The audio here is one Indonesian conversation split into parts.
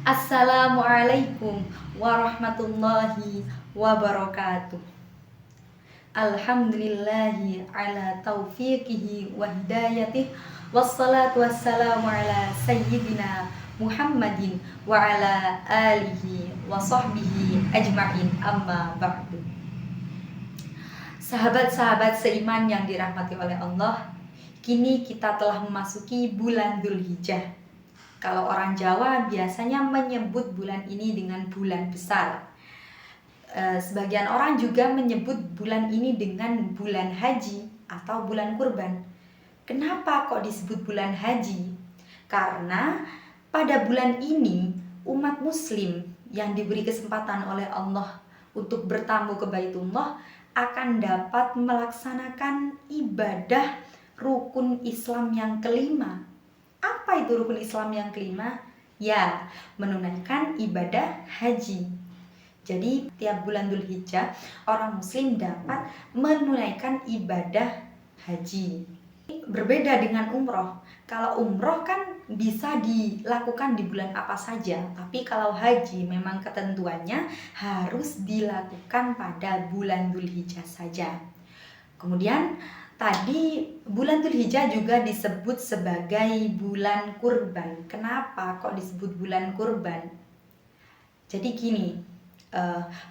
Assalamualaikum warahmatullahi wabarakatuh. Alhamdulillahi ala taufiqihi wa hidayatih. Wassalatu wassalamu ala sayyidina Muhammadin wa ala alihi wa sahbihi ajma'in, amma ba'du. Sahabat-sahabat seiman yang dirahmati oleh Allah, kini kita telah memasuki bulan Dzulhijjah. Kalau orang Jawa biasanya menyebut bulan ini dengan bulan besar. Sebagian orang juga menyebut bulan ini dengan bulan haji atau bulan kurban. Kenapa kok disebut bulan haji? Karena pada bulan ini umat muslim yang diberi kesempatan oleh Allah untuk bertamu ke Baitullah akan dapat melaksanakan ibadah rukun Islam yang kelima. Apa itu rukun Islam yang kelima? Ya, menunaikan ibadah haji. Jadi tiap bulan Dzulhijjah orang muslim dapat menunaikan ibadah haji. Berbeda dengan umroh. Kalau umroh kan bisa dilakukan di bulan apa saja, tapi kalau haji memang ketentuannya harus dilakukan pada bulan Dzulhijjah saja. Kemudian tadi bulan Dzulhijjah juga disebut sebagai bulan kurban. Kenapa kok disebut bulan kurban? Jadi gini,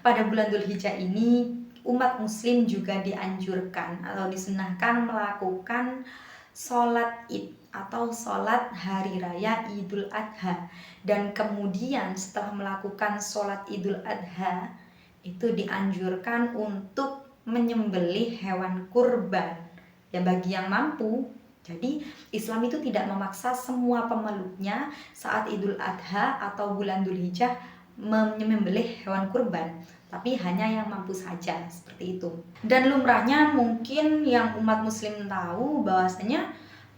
pada bulan Dzulhijjah ini umat muslim juga dianjurkan atau disunahkan melakukan sholat id atau sholat hari raya Idul Adha. Dan kemudian setelah melakukan sholat Idul Adha itu dianjurkan untuk menyembelih hewan kurban ya bagi yang mampu. Jadi Islam itu tidak memaksa semua pemeluknya saat Idul Adha atau bulan Dzulhijjah menyembelih hewan kurban, tapi hanya yang mampu saja, seperti itu. Dan lumrahnya mungkin yang umat muslim tahu bahwasanya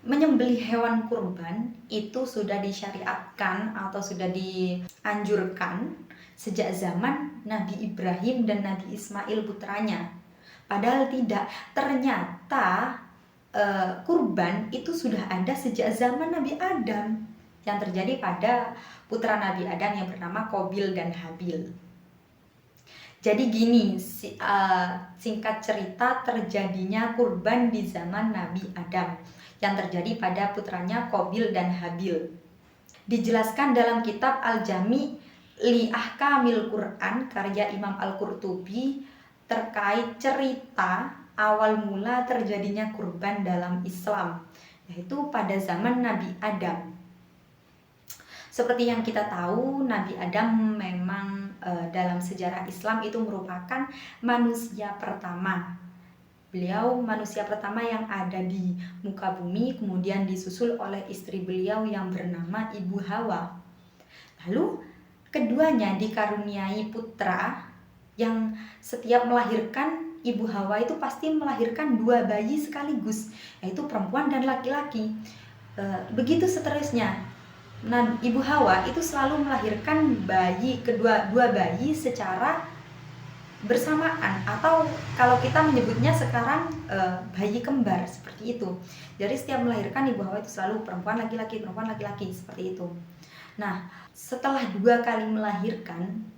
menyembelih hewan kurban itu sudah disyariatkan atau sudah dianjurkan sejak zaman Nabi Ibrahim dan Nabi Ismail putranya. Padahal tidak, ternyata kurban itu sudah ada sejak zaman Nabi Adam yang terjadi pada putra Nabi Adam yang bernama Qabil dan Habil. Jadi gini, singkat cerita terjadinya kurban di zaman Nabi Adam yang terjadi pada putranya Qabil dan Habil. Dijelaskan dalam kitab Al-Jami' li Ahkamil Quran karya Imam Al-Qurtubi terkait cerita awal mula terjadinya kurban dalam Islam, yaitu pada zaman Nabi Adam. Seperti yang kita tahu, Nabi Adam memang dalam sejarah Islam itu merupakan manusia pertama. Beliau manusia pertama yang ada di muka bumi, kemudian disusul oleh istri beliau yang bernama Ibu Hawa. Lalu keduanya dikaruniai putra yang setiap melahirkan, Ibu Hawa itu pasti melahirkan 2 bayi sekaligus, yaitu perempuan dan laki-laki. Begitu seterusnya. Nah, Ibu Hawa itu selalu melahirkan dua bayi secara bersamaan, atau kalau kita menyebutnya sekarang bayi kembar, seperti itu. Jadi setiap melahirkan Ibu Hawa itu selalu perempuan laki-laki seperti itu. Nah, setelah 2 kali melahirkan,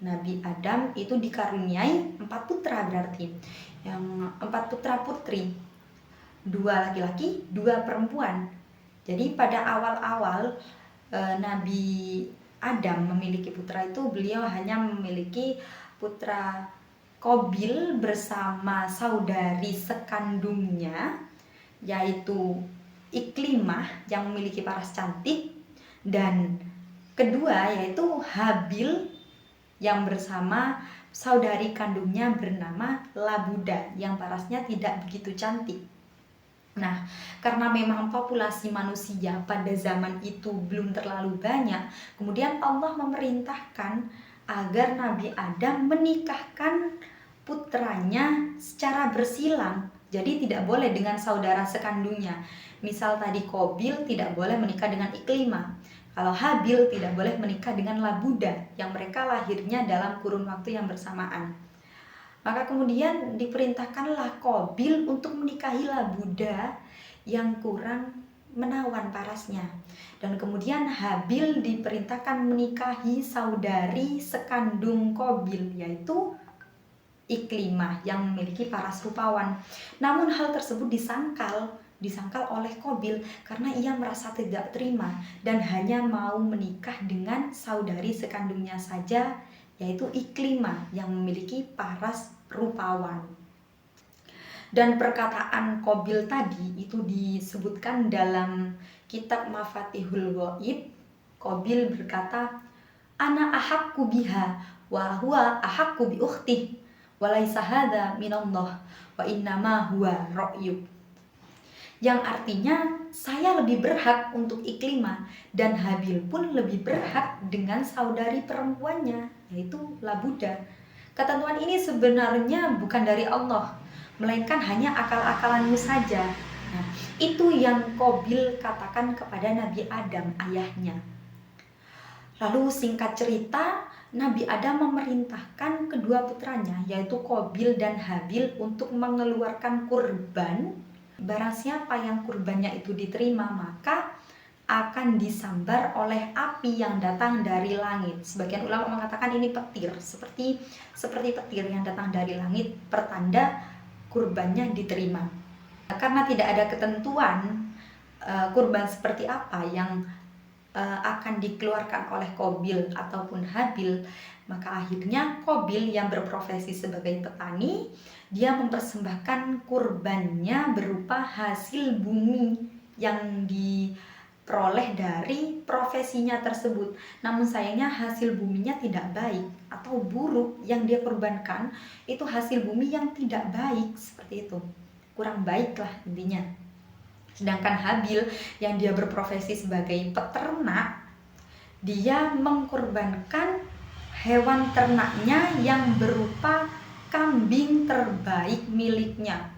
Nabi Adam itu dikaruniai 4 putra, berarti yang 4 putra putri, 2 laki-laki, 2 perempuan. Jadi pada awal-awal Nabi Adam memiliki putra itu, beliau hanya memiliki putra Qabil bersama saudari sekandungnya, yaitu Iklimah yang memiliki paras cantik, dan kedua yaitu Habil yang bersama saudari kandungnya bernama Labuda yang parasnya tidak begitu cantik. Nah, karena memang populasi manusia pada zaman itu belum terlalu banyak, kemudian Allah memerintahkan agar Nabi Adam menikahkan putranya secara bersilang. Jadi tidak boleh dengan saudara sekandungnya. Misal tadi Qabil tidak boleh menikah dengan Iklimah. Kalau Habil tidak boleh menikah dengan Labuda yang mereka lahirnya dalam kurun waktu yang bersamaan. Maka kemudian diperintahkanlah Qabil untuk menikahi Labuda yang kurang menawan parasnya. Dan kemudian Habil diperintahkan menikahi saudari sekandung Qabil, yaitu Iklimah yang memiliki paras rupawan. Namun hal tersebut disangkal oleh Qabil karena ia merasa tidak terima dan hanya mau menikah dengan saudari sekandungnya saja, yaitu Iklimah yang memiliki paras rupawan. Dan perkataan Qabil tadi itu disebutkan dalam kitab Mafatihul Ghaib. Qabil berkata, "Ana ahakku biha wa huwa ahakku bi ukhtih walaisa hadza minallah wa innama huwa ra'yuk." Yang artinya saya lebih berhak untuk Iklimah dan Habil pun lebih berhak dengan saudari perempuannya, yaitu Labuda. Ketentuan ini sebenarnya bukan dari Allah, melainkan hanya akal-akalanmu saja. Nah, itu yang Qabil katakan kepada Nabi Adam, ayahnya. Lalu singkat cerita, Nabi Adam memerintahkan kedua putranya, yaitu Qabil dan Habil, untuk mengeluarkan kurban. Barang siapa yang kurbannya itu diterima, maka akan disambar oleh api yang datang dari langit. Sebagian ulama mengatakan ini petir, seperti petir yang datang dari langit, pertanda kurbannya diterima. Karena tidak ada ketentuan kurban seperti apa yang akan dikeluarkan oleh Qabil ataupun Habil, maka akhirnya Qabil yang berprofesi sebagai petani, dia mempersembahkan kurbannya berupa hasil bumi yang diperoleh dari profesinya tersebut. Namun sayangnya hasil buminya tidak baik atau buruk, yang dia kurbankan itu hasil bumi yang tidak baik, seperti itu, kurang baik lah intinya. Sedangkan Habil yang dia berprofesi sebagai peternak, dia mengkurbankan hewan ternaknya yang berupa kambing terbaik miliknya.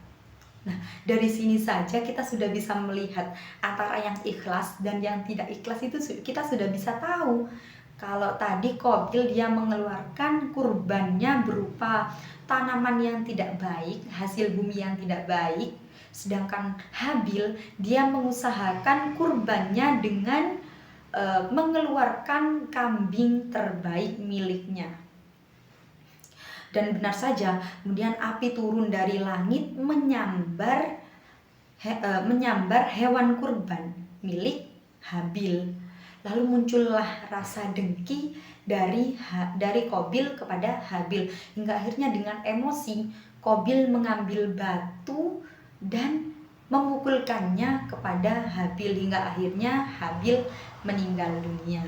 Nah, dari sini saja kita sudah bisa melihat antara yang ikhlas dan yang tidak ikhlas itu kita sudah bisa tahu. Kalau tadi Qabil dia mengeluarkan kurbannya berupa tanaman yang tidak baik, hasil bumi yang tidak baik, sedangkan Habil dia mengusahakan kurbannya dengan mengeluarkan kambing terbaik miliknya. Dan benar saja, kemudian api turun dari langit menyambar hewan kurban milik Habil. Lalu muncullah rasa dengki dari Qabil kepada Habil, hingga akhirnya dengan emosi Qabil mengambil batu dan memukulkannya kepada Habil, hingga akhirnya Habil meninggal dunia.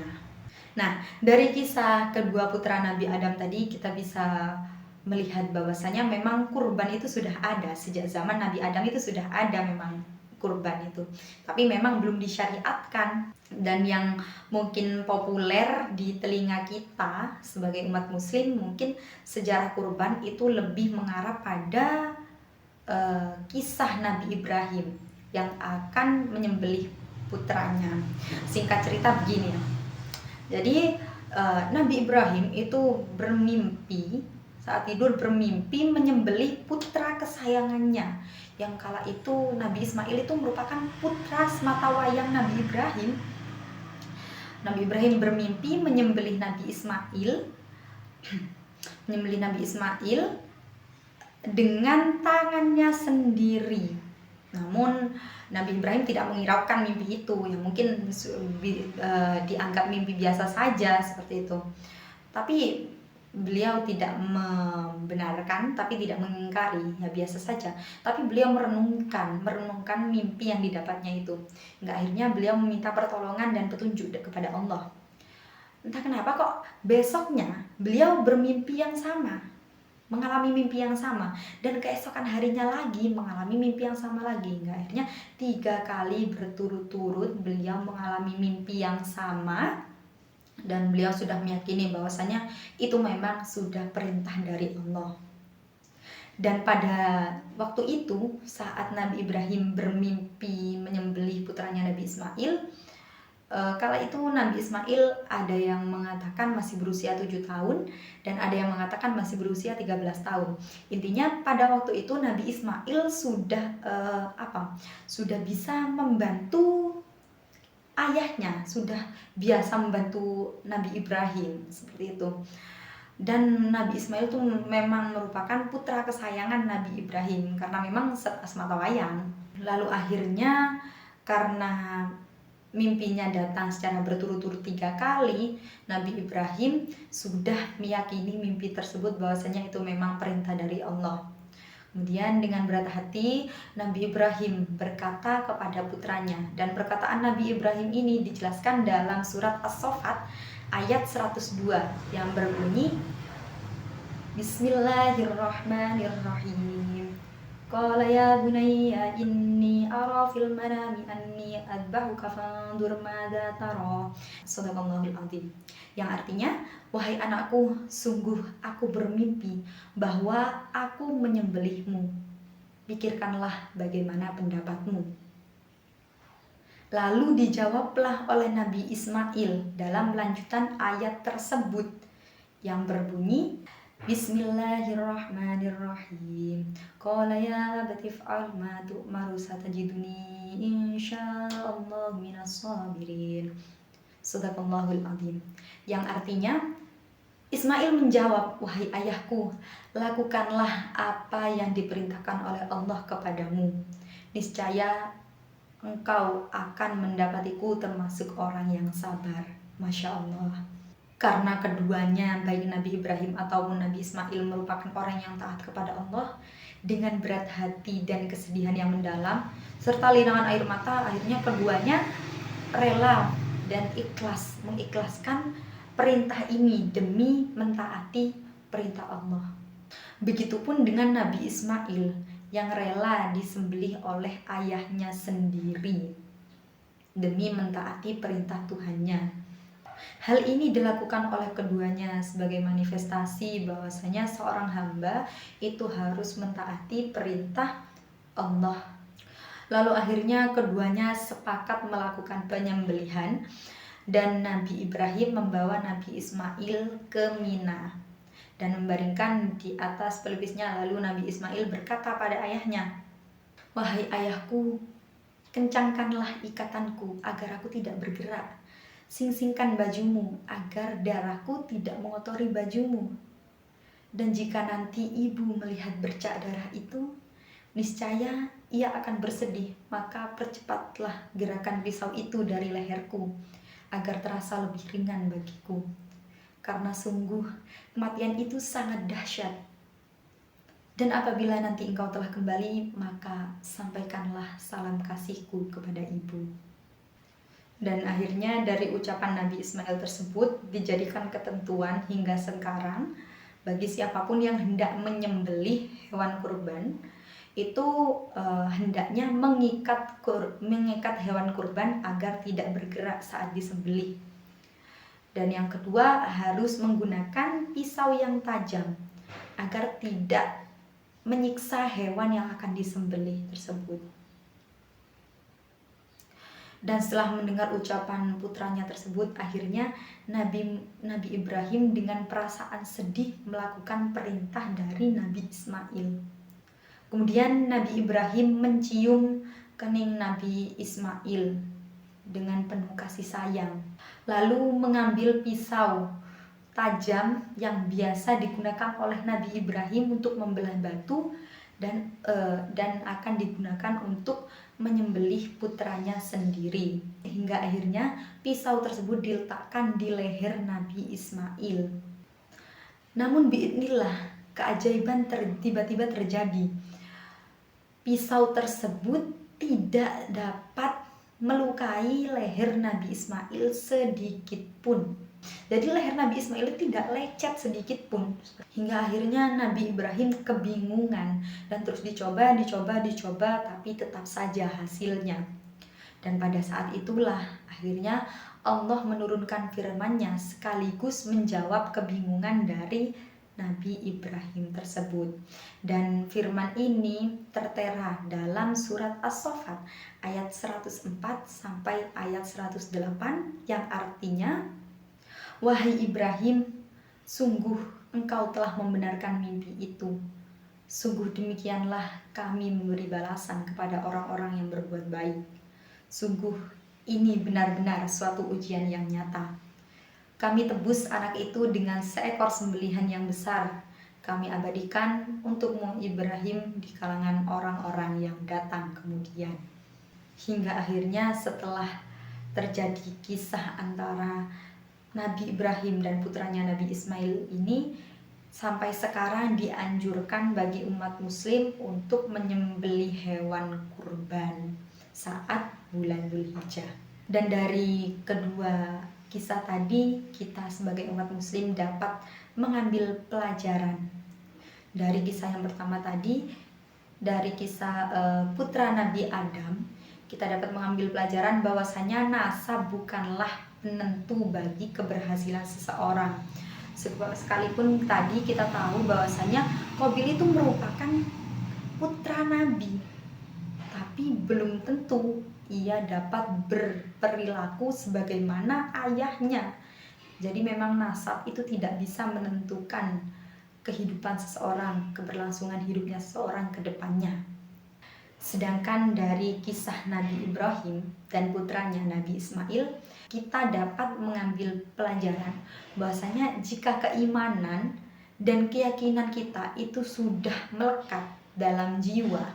Nah, dari kisah kedua putra Nabi Adam tadi kita bisa melihat bahwasanya memang kurban itu sudah ada sejak zaman Nabi Adam, itu sudah ada memang kurban itu, tapi memang belum disyariatkan. Dan yang mungkin populer di telinga kita sebagai umat muslim, mungkin sejarah kurban itu lebih mengarah pada kisah Nabi Ibrahim yang akan menyembelih putranya. Singkat cerita begini ya. Jadi Nabi Ibrahim itu saat tidur bermimpi menyembelih putra kesayangannya, yang kala itu Nabi Ismail itu merupakan putra sematawayang Nabi Ibrahim. Nabi Ibrahim bermimpi menyembelih Nabi Ismail dengan tangannya sendiri. Namun Nabi Ibrahim tidak menghiraukan mimpi itu, yang mungkin dianggap mimpi biasa saja seperti itu. Tapi beliau tidak membenarkan, tapi tidak mengingkari, ya biasa saja. Tapi beliau merenungkan mimpi yang didapatnya itu. Hingga akhirnya beliau meminta pertolongan dan petunjuk kepada Allah. Entah kenapa kok besoknya beliau bermimpi yang sama, mengalami mimpi yang sama, dan keesokan harinya lagi mengalami mimpi yang sama lagi. Hingga akhirnya 3 kali berturut-turut beliau mengalami mimpi yang sama, dan beliau sudah meyakini bahwasanya itu memang sudah perintah dari Allah. Dan pada waktu itu saat Nabi Ibrahim bermimpi menyembelih putranya Nabi Ismail, Kala itu Nabi Ismail ada yang mengatakan masih berusia 7 tahun dan ada yang mengatakan masih berusia 13 tahun. Intinya pada waktu itu Nabi Ismail sudah bisa membantu ayahnya, sudah biasa membantu Nabi Ibrahim seperti itu. Dan Nabi Ismail itu memang merupakan putra kesayangan Nabi Ibrahim karena memang semata wayang. Lalu akhirnya karena mimpinya datang secara berturut-turut 3 kali, Nabi Ibrahim sudah meyakini mimpi tersebut bahwasanya itu memang perintah dari Allah. Kemudian dengan berat hati Nabi Ibrahim berkata kepada putranya, dan perkataan Nabi Ibrahim ini dijelaskan dalam surat As-Saffat ayat 102 yang berbunyi Bismillahirrahmanirrahim. Qala ya bunayya inni ara fil manami anni adbahuka fanzur madza tara. Shadaqallahul azim. Yang artinya, wahai anakku, sungguh aku bermimpi bahwa aku menyembelihmu. Pikirkanlah bagaimana pendapatmu. Lalu dijawablah oleh Nabi Ismail dalam lanjutan ayat tersebut yang berbunyi Bismillahirrahmanirrahim. Qala ya abati fa'al ma tu'maru satajiduni insyaallah minas sabirin. Shadaqallahul azim. Yang artinya, Ismail menjawab, wahai ayahku, lakukanlah apa yang diperintahkan oleh Allah kepadamu. Niscaya engkau akan mendapatiku termasuk orang yang sabar. Masya Allah. Karena keduanya, baik Nabi Ibrahim ataupun Nabi Ismail merupakan orang yang taat kepada Allah, dengan berat hati dan kesedihan yang mendalam serta linangan air mata, akhirnya keduanya rela dan mengikhlaskan perintah ini demi mentaati perintah Allah. Begitupun dengan Nabi Ismail yang rela disembelih oleh ayahnya sendiri demi mentaati perintah Tuhannya. Hal ini dilakukan oleh keduanya sebagai manifestasi bahwasanya seorang hamba itu harus mentaati perintah Allah. Lalu akhirnya keduanya sepakat melakukan penyembelihan dan Nabi Ibrahim membawa Nabi Ismail ke Mina dan membaringkan di atas pelipisnya. Lalu Nabi Ismail berkata pada ayahnya, wahai ayahku, kencangkanlah ikatanku agar aku tidak bergerak. Sing-singkan bajumu agar darahku tidak mengotori bajumu. Dan jika nanti ibu melihat bercak darah itu, niscaya ia akan bersedih. Maka percepatlah gerakan pisau itu dari leherku agar terasa lebih ringan bagiku. Karena sungguh kematian itu sangat dahsyat. Dan apabila nanti engkau telah kembali, maka sampaikanlah salam kasihku kepada ibu. Dan akhirnya dari ucapan Nabi Ismail tersebut dijadikan ketentuan hingga sekarang bagi siapapun yang hendak menyembelih hewan kurban itu hendaknya mengikat hewan kurban agar tidak bergerak saat disembelih. Dan yang kedua, harus menggunakan pisau yang tajam agar tidak menyiksa hewan yang akan disembelih tersebut. Dan setelah mendengar ucapan putranya tersebut, akhirnya Nabi Ibrahim dengan perasaan sedih melakukan perintah dari Nabi Ismail. Kemudian Nabi Ibrahim mencium kening Nabi Ismail dengan penuh kasih sayang. Lalu mengambil pisau tajam yang biasa digunakan oleh Nabi Ibrahim untuk membelah batu dan akan digunakan untuk menyembelih putranya sendiri. Hingga akhirnya pisau tersebut diletakkan di leher Nabi Ismail. Namun biidznillah, keajaiban tiba-tiba terjadi. Pisau tersebut tidak dapat melukai leher Nabi Ismail sedikit pun. Jadi leher Nabi Ismail tidak lecet sedikit pun. Hingga akhirnya Nabi Ibrahim kebingungan dan terus dicoba, tapi tetap saja hasilnya. Dan pada saat itulah akhirnya Allah menurunkan firman-Nya sekaligus menjawab kebingungan dari Nabi Ibrahim tersebut. Dan firman ini tertera dalam surat As-Saffat ayat 104 sampai ayat 108 yang artinya, "Wahai Ibrahim, sungguh engkau telah membenarkan mimpi itu. Sungguh demikianlah kami memberi balasan kepada orang-orang yang berbuat baik. Sungguh ini benar-benar suatu ujian yang nyata. Kami tebus anak itu dengan seekor sembelihan yang besar. Kami abadikan untukmu Ibrahim di kalangan orang-orang yang datang kemudian." Hingga akhirnya setelah terjadi kisah antara Nabi Ibrahim dan putranya Nabi Ismail ini, sampai sekarang dianjurkan bagi umat muslim untuk menyembelih hewan kurban saat bulan Dzulhijjah. Dan dari kedua kisah tadi, kita sebagai umat muslim dapat mengambil pelajaran. Dari kisah yang pertama tadi, dari kisah putra Nabi Adam, kita dapat mengambil pelajaran bahwasanya nasab bukanlah penentu bagi keberhasilan seseorang. Sekalipun tadi kita tahu bahwasanya Qabil itu merupakan putra Nabi, tapi belum tentu ia dapat berperilaku sebagaimana ayahnya. Jadi memang nasab itu tidak bisa menentukan kehidupan seseorang, keberlangsungan hidupnya seseorang ke depannya. Sedangkan dari kisah Nabi Ibrahim dan putranya Nabi Ismail, kita dapat mengambil pelajaran bahwasanya jika keimanan dan keyakinan kita itu sudah melekat dalam jiwa,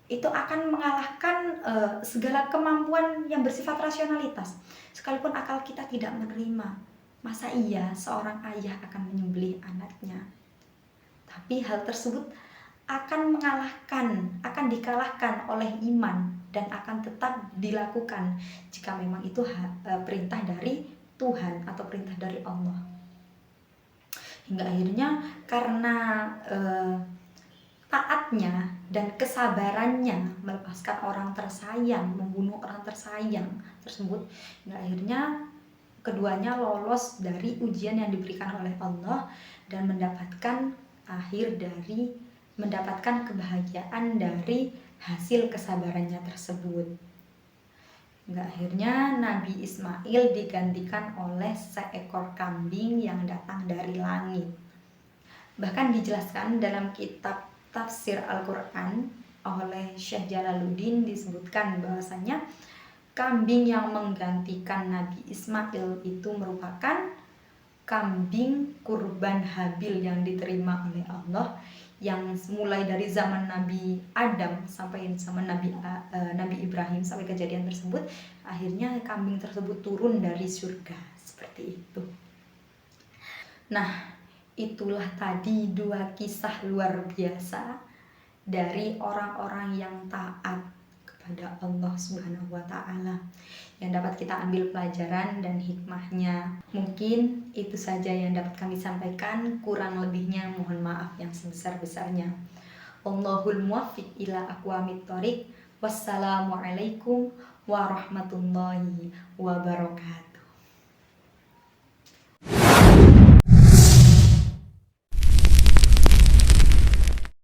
itu akan mengalahkan segala kemampuan yang bersifat rasionalitas. Sekalipun akal kita tidak menerima, masa iya seorang ayah akan menyembelih anaknya? Tapi hal tersebut akan dikalahkan oleh iman dan akan tetap dilakukan jika memang itu perintah dari Tuhan atau perintah dari Allah. Hingga akhirnya karena taatnya dan kesabarannya melepaskan orang tersayang, membunuh orang tersayang tersebut, hingga akhirnya keduanya lolos dari ujian yang diberikan oleh Allah dan mendapatkan kebahagiaan dari hasil kesabarannya tersebut. Hingga akhirnya Nabi Ismail digantikan oleh seekor kambing yang datang dari langit. Bahkan dijelaskan dalam kitab tafsir Al-Quran oleh Syekh Jalaluddin, disebutkan bahwasanya kambing yang menggantikan Nabi Ismail itu merupakan kambing kurban Habil yang diterima oleh Allah, yang mulai dari zaman Nabi Adam sampai zaman Nabi Ibrahim sampai kejadian tersebut, akhirnya kambing tersebut turun dari surga seperti itu. Nah, itulah tadi dua kisah luar biasa dari orang-orang yang taat kepada Allah Subhanahu wa Ta'ala, yang dapat kita ambil pelajaran dan hikmahnya. Mungkin itu saja yang dapat kami sampaikan, kurang lebihnya mohon maaf yang sebesar-besarnya. Allahul muwaffiq ila aqwamit thoriq. Wassalamualaikum warahmatullahi wabarakatuh.